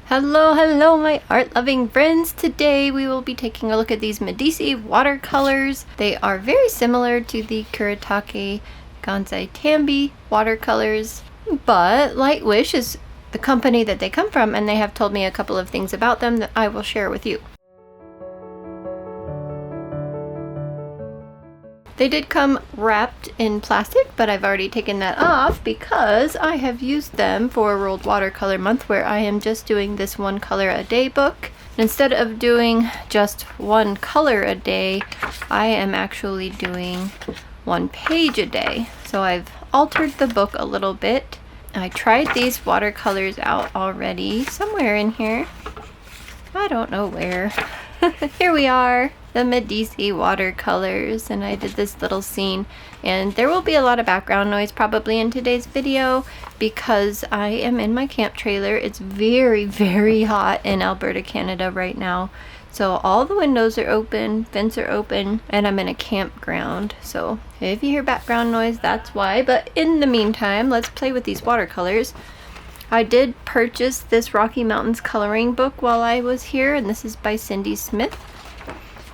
Hello my art-loving friends! Today we will be taking a look at these Madisi watercolors. They are very similar to the Kuretake Gansai Tambi watercolors, but Light Wish is the company that they come from, and they have told me a couple of things about them that I will share with you. They did come wrapped in plastic, but I've already taken that off because I have used them for World Watercolor Month, where I am just doing this one color a day book. Instead of doing just one color a day, I am actually doing one page a day. So I've altered the book a little bit. I tried these watercolors out already, somewhere in here. I don't know where. Here we are, the Madisi watercolors, and I did this little scene, and there will be a lot of background noise probably in today's video because I am in my camp trailer. It's very hot in Alberta, Canada right now, so all the windows are open, vents are open, and I'm in a campground. So if you hear background noise, that's why. But in the meantime, let's play with these watercolors. I did purchase this Rocky Mountains coloring book while I was here, and this is by Cindy Smith.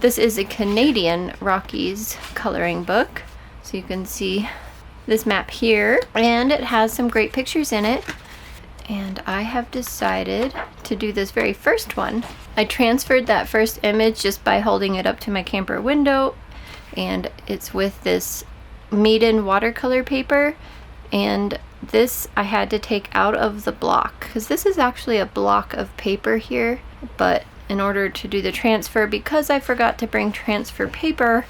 This is a Canadian Rockies coloring book, so you can see this map here, and it has some great pictures in it. And I have decided to do this very first one. I transferred that first image just by holding it up to my camper window, and it's with this Meeden watercolor paper, and this I had to take out of the block because this is actually a block of paper here, but in order to do the transfer, because I forgot to bring transfer paper,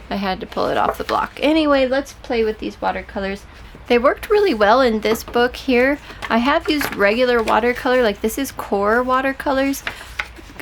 I had to pull it off the block. Anyway, let's play with these watercolors. They worked really well in this book here. I have used regular watercolor, like this is core watercolors.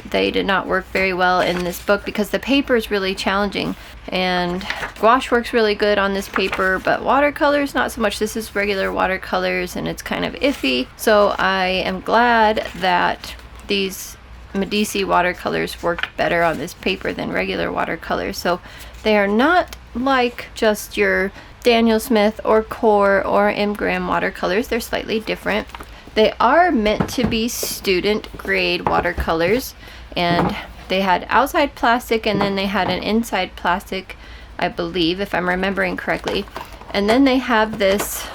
They did not work very well in this book because the paper is really challenging, and gouache works really good on this paper, but watercolors not so much. This is regular watercolors and it's kind of iffy, so I am glad that these Madisi watercolors worked better on this paper than regular watercolors. So they are not like just your Daniel Smith or Core or M. Graham watercolors. They're slightly different. They are meant to be student grade watercolors, and they had outside plastic and then they had an inside plastic, I believe, if I'm remembering correctly. And then they have this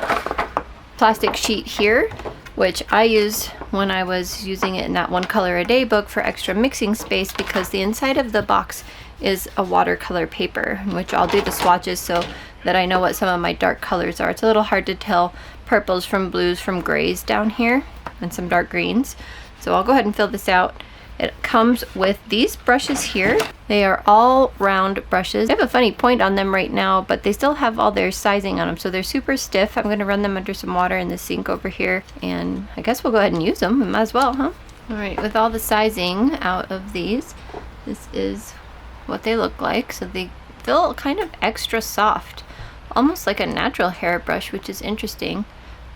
plastic sheet here, which I used when I was using it in that one color a day book for extra mixing space, because the inside of the box is a watercolor paper, in which I'll do the swatches so that I know what some of my dark colors are. It's a little hard to tell purples from blues from grays down here, and some dark greens. So I'll go ahead and fill this out. It comes with these brushes here. They are all round brushes. They have a funny point on them right now, but they still have all their sizing on them, so they're super stiff. I'm going to run them under some water in the sink over here, and I guess we'll go ahead and use them. We might as well, huh? Alright, with all the sizing out of these, this is what they look like. So they feel kind of extra soft, almost like a natural hairbrush, which is interesting.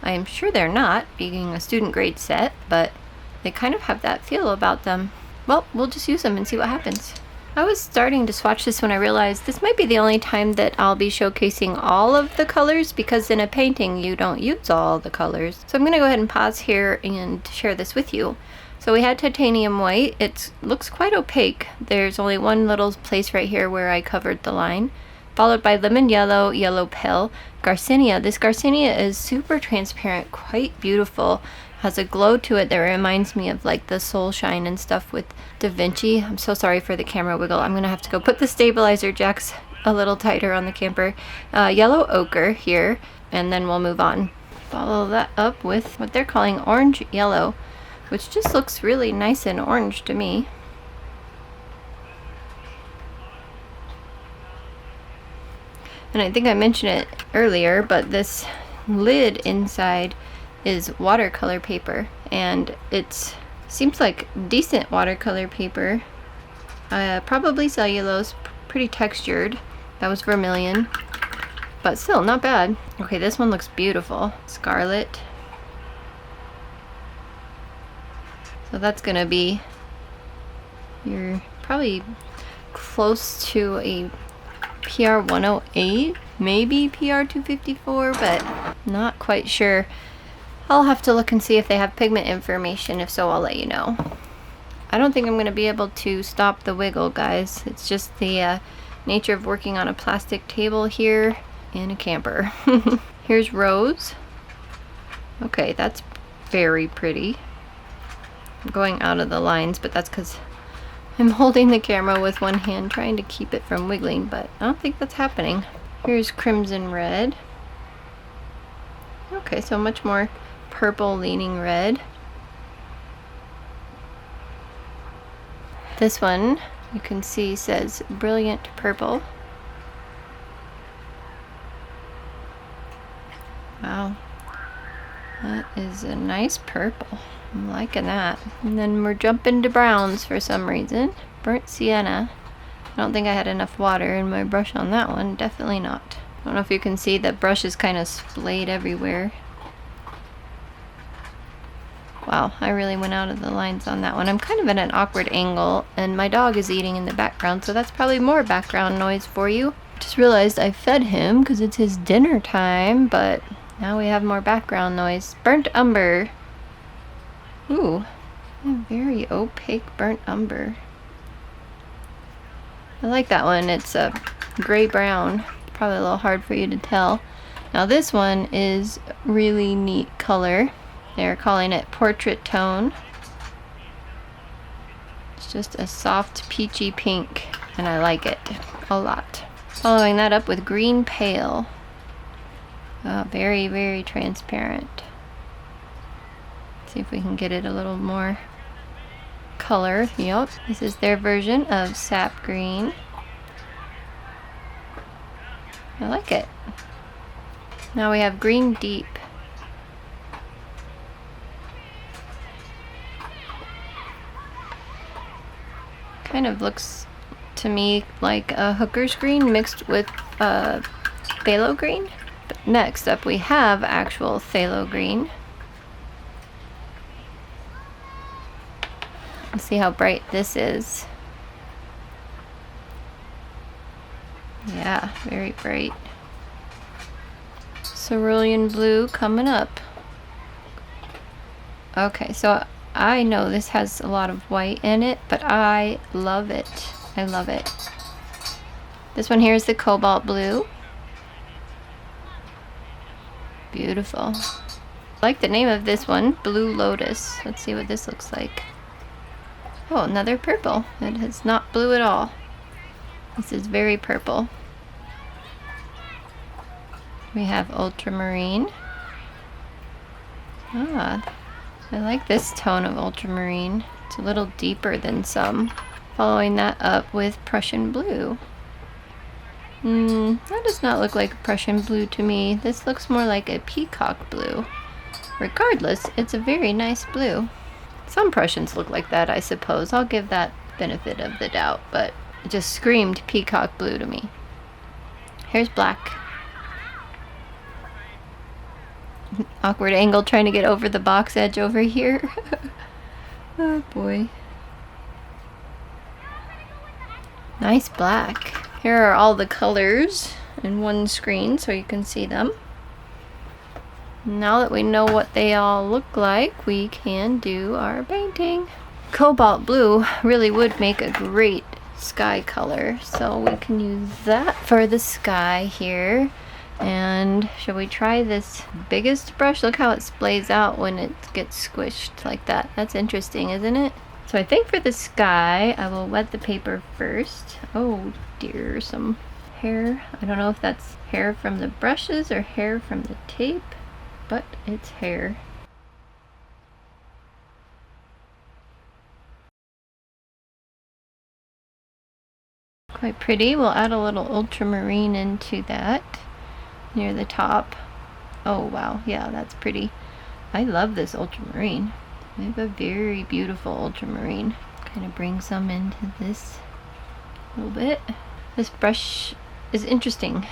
I am sure they're not, being a student grade set, but they kind of have that feel about them. Well, we'll just use them and see what happens. I was starting to swatch this when I realized this might be the only time that I'll be showcasing all of the colors, because in a painting you don't use all the colors. So I'm going to go ahead and pause here and share this with you. So we had titanium white. It looks quite opaque. There's only one little place right here where I covered the line, followed by lemon yellow, yellow pale, Garcinia. This Garcinia is super transparent, quite beautiful. Has a glow to it that reminds me of like the Soul Shine and stuff with Da Vinci. I'm so sorry for the camera wiggle. I'm gonna have to go put the stabilizer jacks a little tighter on the camper. Yellow ochre here, and then we'll move on. Follow that up with what they're calling orange yellow, which just looks really nice and orange to me. And I think I mentioned it earlier, but this lid inside is watercolor paper, and it seems like decent watercolor paper. Probably cellulose, pretty textured. That was vermilion, but still not bad. Okay, this one looks beautiful. Scarlet. So that's gonna be, you're probably close to a PR 108, maybe PR 254, but not quite sure. I'll have to look and see if they have pigment information. If so, I'll let you know. I don't think I'm going to be able to stop the wiggle, guys. It's just the nature of working on a plastic table here in a camper. Here's Rose. Okay, that's very pretty. I'm going out of the lines, but that's because I'm holding the camera with one hand trying to keep it from wiggling, but I don't think that's happening. Here's Crimson Red. Okay, so much more purple leaning red. This one you can see says Brilliant Purple. Wow, that is a nice purple. I'm liking that. And then we're jumping to browns for some reason. Burnt Sienna. I don't think I had enough water in my brush on that one. Definitely not. I don't know if you can see the brush is kind of splayed everywhere. Wow, I really went out of the lines on that one. I'm kind of at an awkward angle, and my dog is eating in the background, so that's probably more background noise for you. Just realized I fed him because it's his dinner time, but now we have more background noise. Burnt Umber. Ooh, a very opaque burnt umber. I like that one. It's a gray-brown. Probably a little hard for you to tell. Now this one is really neat color. They're calling it Portrait Tone. It's just a soft peachy pink, and I like it a lot. Following that up with Green Pale. Very, very transparent. See if we can get it a little more color. Yep, this is their version of Sap Green. I like it. Now we have Green Deep. Kind of looks to me like a hooker's green mixed with phthalo green. But next up we have actual phthalo green. Let's see how bright this is. Yeah, very bright. Cerulean Blue coming up. Okay, so I know this has a lot of white in it, but I love it. I love it. This one here is the Cobalt Blue. Beautiful. I like the name of this one, Blue Lotus. Let's see what this looks like. Oh, another purple. It is not blue at all. This is very purple. We have Ultramarine. Ah, I like this tone of ultramarine. It's a little deeper than some. Following that up with Prussian Blue. That does not look like Prussian Blue to me. This looks more like a peacock blue. Regardless, it's a very nice blue. Some Prussians look like that, I suppose. I'll give that benefit of the doubt, but it just screamed peacock blue to me. Here's Black. Awkward angle trying to get over the box edge over here. Oh boy. Nice black. Here are all the colors in one screen so you can see them. Now that we know what they all look like, we can do our painting. Cobalt Blue really would make a great sky color, so we can use that for the sky here. And shall we try this biggest brush? Look how it splays out when it gets squished like that. That's interesting, isn't it? So I think for the sky, I will wet the paper first. Oh dear, some hair. I don't know if that's hair from the brushes or hair from the tape, but it's hair. Quite pretty. We'll add a little ultramarine into that near the top. Oh wow, yeah, that's pretty. I love this ultramarine. We have a very beautiful ultramarine. Kind of bring some into this a little bit. This brush is interesting.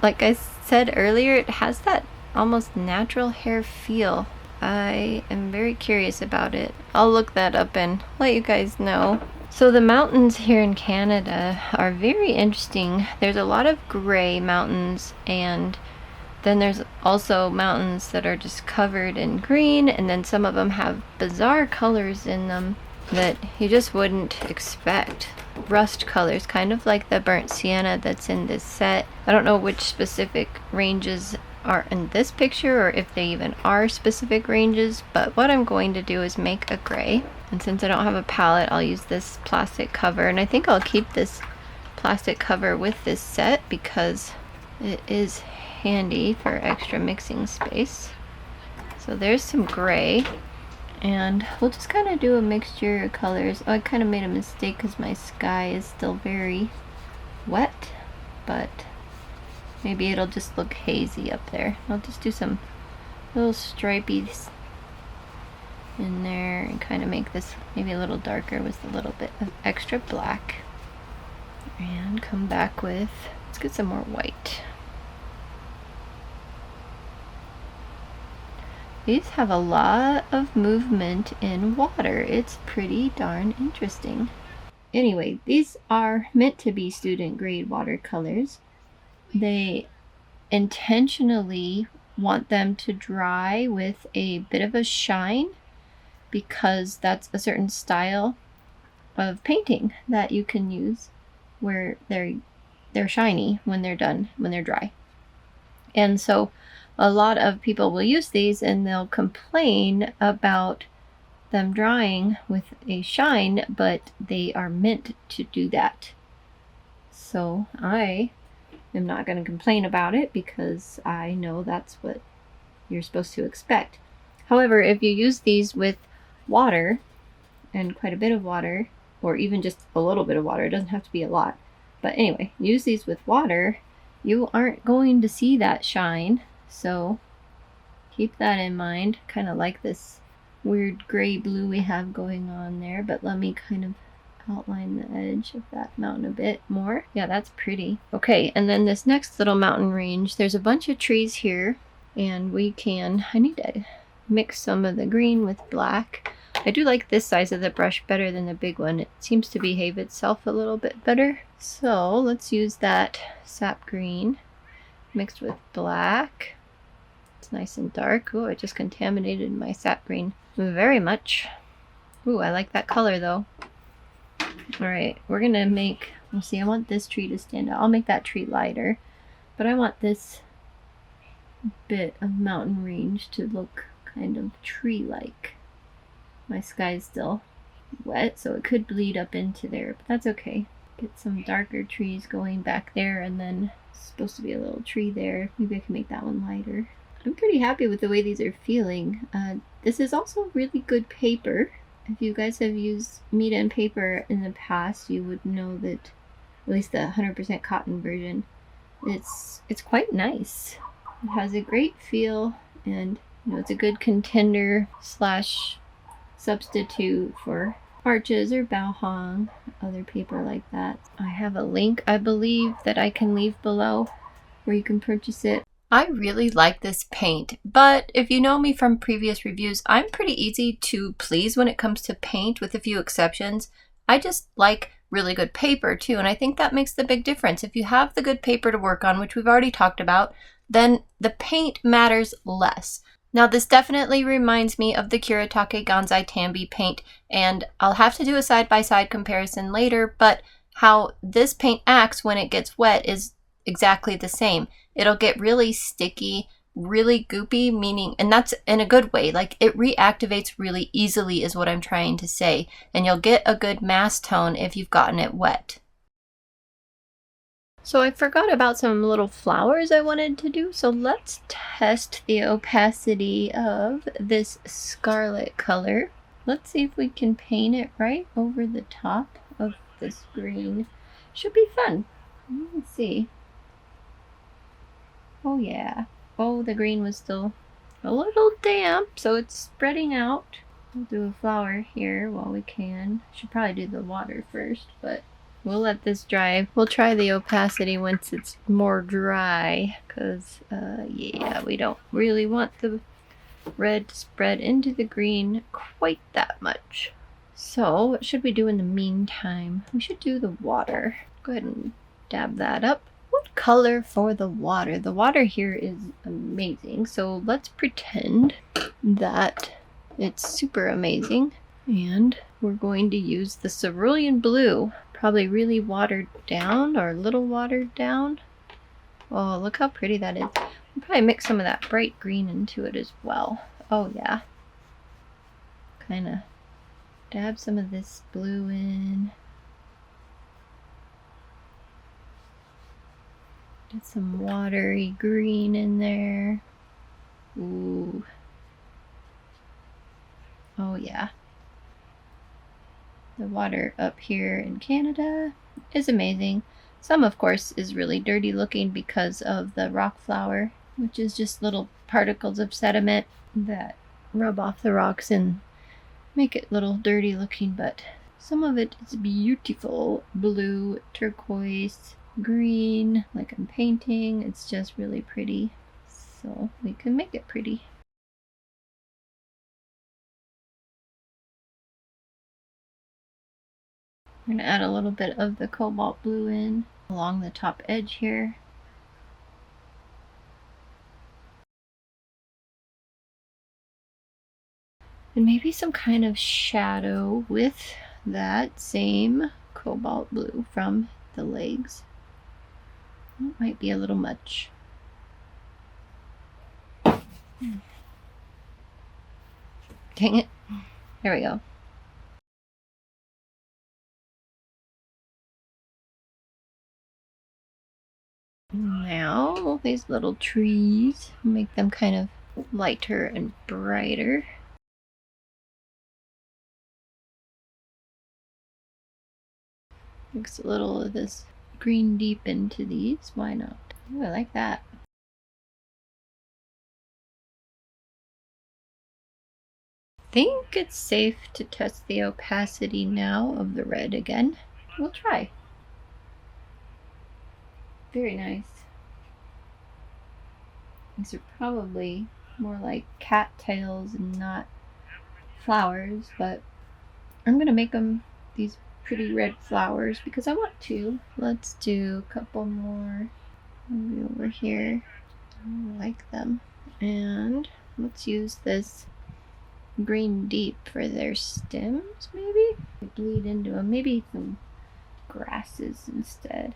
Like I said earlier, it has that almost natural hair feel. I am very curious about it. I'll look that up and let you guys know. So the mountains here in Canada are very interesting. There's a lot of gray mountains, and Then there's also mountains that are just covered in green, and then some of them have bizarre colors in them that you just wouldn't expect. Rust colors, kind of like the burnt sienna that's in this set. I don't know which specific ranges are in this picture or if they even are specific ranges, but what I'm going to do is make a gray. And since I don't have a palette, I'll use this plastic cover, and I think I'll keep this plastic cover with this set because it is handy for extra mixing space. So there's some gray, and we'll just kind of do a mixture of colors. Oh, I kind of made a mistake because my sky is still very wet, but maybe it'll just look hazy up there. I'll just do some little stripies in there and kind of make this maybe a little darker with a little bit of extra black. And come back with, let's get some more white. These have a lot of movement in water. It's pretty darn interesting. Anyway, these are meant to be student grade watercolors. They intentionally want them to dry with a bit of a shine because that's a certain style of painting that you can use where they're shiny when they're done, when they're dry. And so a lot of people will use these and they'll complain about them drying with a shine, but they are meant to do that. So I am not going to complain about it because I know that's what you're supposed to expect. However, if you use these with water, and quite a bit of water, or even just a little bit of water, it doesn't have to be a lot, but anyway, use these with water, you aren't going to see that shine. So keep that in mind. Kind of like this weird gray blue we have going on there, but let me kind of outline the edge of that mountain a bit more. Yeah, that's pretty. Okay, and then this next little mountain range, there's a bunch of trees here, and I need to mix some of the green with black. I do like this size of the brush better than the big one. It seems to behave itself a little bit better. So let's use that sap green mixed with black. It's nice and dark. Oh, I just contaminated my sap green very much. Ooh, I like that color though. Alright, we're gonna make, let's see, I want this tree to stand out. I'll make that tree lighter, but I want this bit of mountain range to look kind of tree-like. My sky's still wet, so it could bleed up into there, but that's okay. Get some darker trees going back there, and then it's supposed to be a little tree there. Maybe I can make that one lighter. I'm pretty happy with the way these are feeling. This is also really good paper. If you guys have used meat and paper in the past, you would know that, at least the 100% cotton version, it's quite nice. It has a great feel, and it's a good contender slash substitute for arches or bao hong, other paper like that. I have a link, I believe, that I can leave below where you can purchase it. I really like this paint, but if you know me from previous reviews, I'm pretty easy to please when it comes to paint, with a few exceptions. I just like really good paper too, and I think that makes the big difference. If you have the good paper to work on, which we've already talked about, then the paint matters less. Now this definitely reminds me of the Kuretake Gansai Tambi paint, and I'll have to do a side-by-side comparison later, but how this paint acts when it gets wet is exactly the same. It'll get really sticky, really goopy, meaning, and that's in a good way, like it reactivates really easily is what I'm trying to say, and you'll get a good mass tone if you've gotten it wet. So I forgot about some little flowers I wanted to do, so let's test the opacity of this scarlet color. Let's see if we can paint it right over the top of this green. Should be fun. Let's see. Oh yeah. Oh, the green was still a little damp, so it's spreading out. We'll do a flower here while we can. Should probably do the water first, but we'll let this dry. We'll try the opacity once it's more dry, because yeah, we don't really want the red to spread into the green quite that much. So what should we do in the meantime? We should do the water. Go ahead and dab that up. color for the water. The water here is amazing, so let's pretend that it's super amazing. And we're going to use the cerulean blue, probably really watered down or a little watered down. Oh, look how pretty that is. We'll probably mix some of that bright green into it as well. Oh yeah. Kind of dab some of this blue in. Get some watery green in there. Ooh. Oh yeah. The water up here in Canada is amazing. Some, of course, is really dirty looking because of the rock flour, which is just little particles of sediment that rub off the rocks and make it a little dirty looking, but some of it is beautiful. Blue, turquoise, green, like I'm painting. It's just really pretty. So we can make it pretty. I'm going to add a little bit of the cobalt blue in along the top edge here. And maybe some kind of shadow with that same cobalt blue from the legs. It might be a little much. Dang it. There we go. Now, these little trees, make them kind of lighter and brighter. Mix a little of this green deep into these. Why not? Ooh, I like that. I think it's safe to test the opacity now of the red again. We'll try. Very nice. These are probably more like cattails and not flowers, but I'm gonna make them these pretty red flowers because I want to. Let's do a couple more. Maybe over here. I like them. And let's use this green deep for their stems, maybe? Bleed into them. Maybe some grasses instead.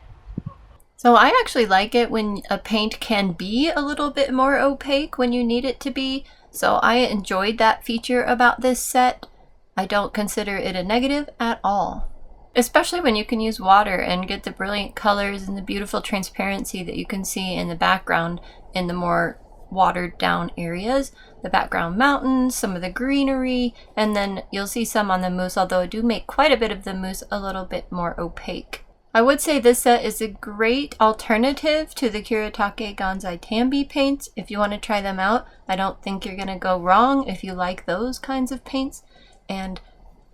So I actually like it when a paint can be a little bit more opaque when you need it to be. So I enjoyed that feature about this set. I don't consider it a negative at all. Especially when you can use water and get the brilliant colors and the beautiful transparency that you can see in the background in the more watered down areas. The background mountains, some of the greenery, and then you'll see some on the mousse, although I do make quite a bit of the mousse a little bit more opaque. I would say this set is a great alternative to the Kuretake Gansai Tambi paints. If you want to try them out, I don't think you're going to go wrong if you like those kinds of paints. And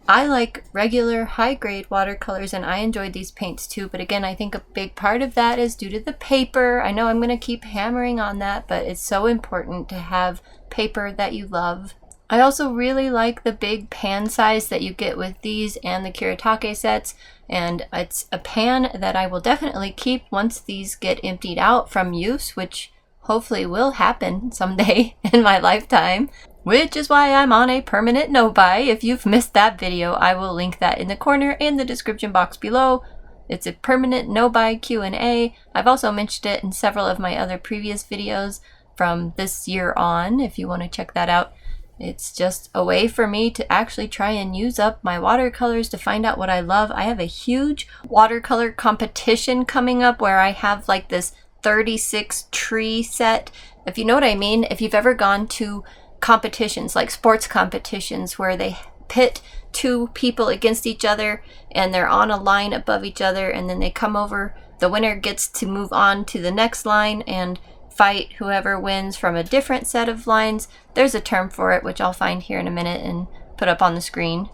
I like regular high-grade watercolors, and I enjoyed these paints too. But again, I think a big part of that is due to the paper. I know I'm going to keep hammering on that, but it's so important to have paper that you love. I also really like the big pan size that you get with these and the Kuretake sets, and it's a pan that I will definitely keep once these get emptied out from use, which hopefully will happen someday in my lifetime, which is why I'm on a permanent no-buy. If you've missed that video, I will link that in the corner in the description box below. It's a permanent no-buy Q&A. I've also mentioned it in several of my other previous videos from this year on, if you want to check that out. It's just a way for me to actually try and use up my watercolors to find out what I love. I have a huge watercolor competition coming up where I have like this 36 tree set. If you know what I mean, if you've ever gone to competitions, like sports competitions, where they pit two people against each other and they're on a line above each other, and then they come over, the winner gets to move on to the next line and fight whoever wins from a different set of lines. There's a term for it, which I'll find here in a minute and put up on the screen.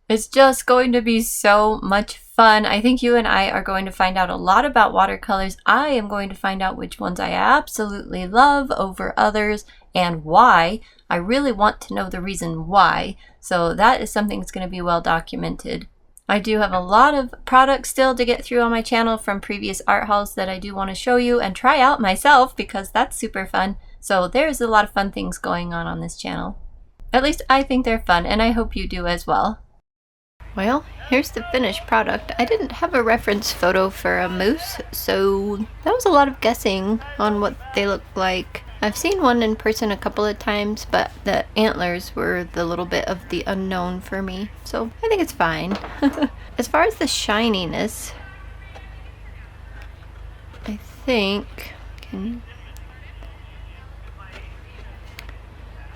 It's just going to be so much fun. I think you and I are going to find out a lot about watercolors. I am going to find out which ones I absolutely love over others and why. I really want to know the reason why. So that is something that's going to be well documented. I do have a lot of products still to get through on my channel from previous art hauls that I do want to show you and try out myself because that's super fun. So there's a lot of fun things going on this channel. At least I think they're fun, and I hope you do as well. Well, here's the finished product. I didn't have a reference photo for a moose, so that was a lot of guessing on what they look like. I've seen one in person a couple of times, but the antlers were the little bit of the unknown for me, so I think it's fine. As far as the shininess, I think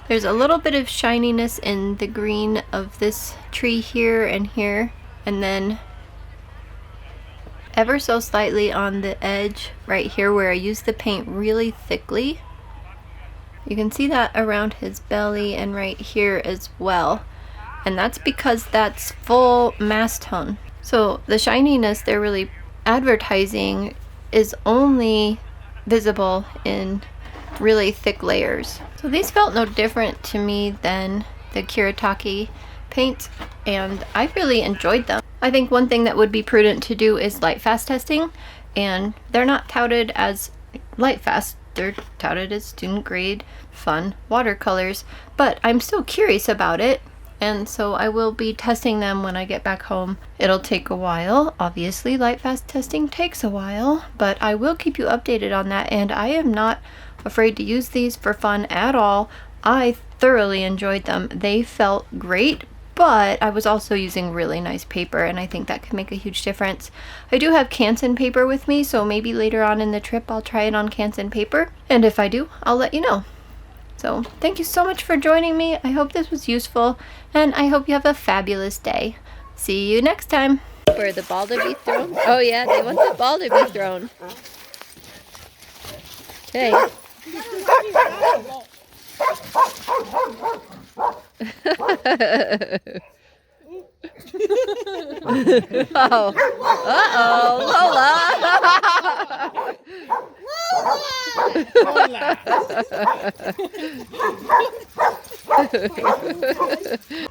there's a little bit of shininess in the green of this tree here and here, and then ever so slightly on the edge right here where I used the paint really thickly. You can see that around his belly and right here as well. And that's because that's full mass tone. So the shininess they're really advertising is only visible in really thick layers. So these felt no different to me than the Kuretake paints, and I really enjoyed them. I think one thing that would be prudent to do is light fast testing, and they're not touted as light fast. They're touted as student grade fun watercolors, but I'm still curious about it, and so I will be testing them when I get back home. It'll take a while. Obviously, light fast testing takes a while, but I will keep you updated on that, and I am not afraid to use these for fun at all. I thoroughly enjoyed them. They felt great, but I was also using really nice paper, and I think that could make a huge difference. I do have Canson paper with me, so maybe later on in the trip I'll try it on Canson paper, and if I do, I'll let you know. So thank you so much for joining me. I hope this was useful, and I hope you have a fabulous day. See you next time. For the ball to be thrown? Oh yeah, they want the ball to be thrown. Okay. Oh. Uh-oh, Lola. Lola.